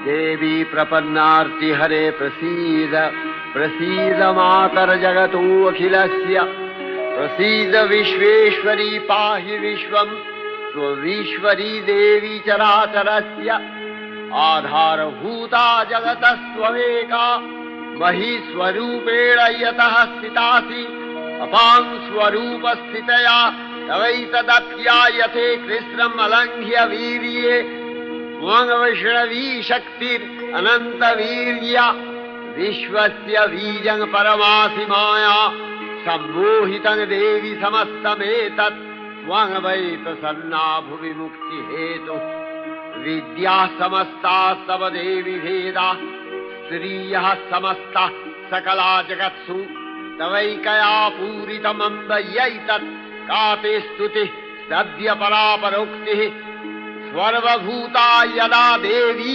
देवी प्रपन्नार्ति हरे प्रसीद प्रसीद मातर जगतो अखिलस्य प्रसीद विश्वेश्वरी पाहि विश्वम् स्वविश्वरी देवी चराचरस्य आधारभूता जगतस्त्वमेका महीस्वरूपेण यतः स्थितासि अपां स्वरूपस्थितया तवैतदप्यायते कृष्णम् अलङ्घ्य वीर्ये वैष्णवी शक्तिरनन्तवीर्या विश्वस्य बीजं परमासि माया सम्मोहितं देवि समस्तमेतत् त्वं वै प्रसन्ना भुवि मुक्तिहेतुः विद्या समस्ता तव देवि भेदा स्त्रियः समस्ता सकला जगत्सु तवैकया पूरितमम्बयैतत् का ते स्तुतिः सद्य परापरोक्तिः सर्वभूता यदा देवी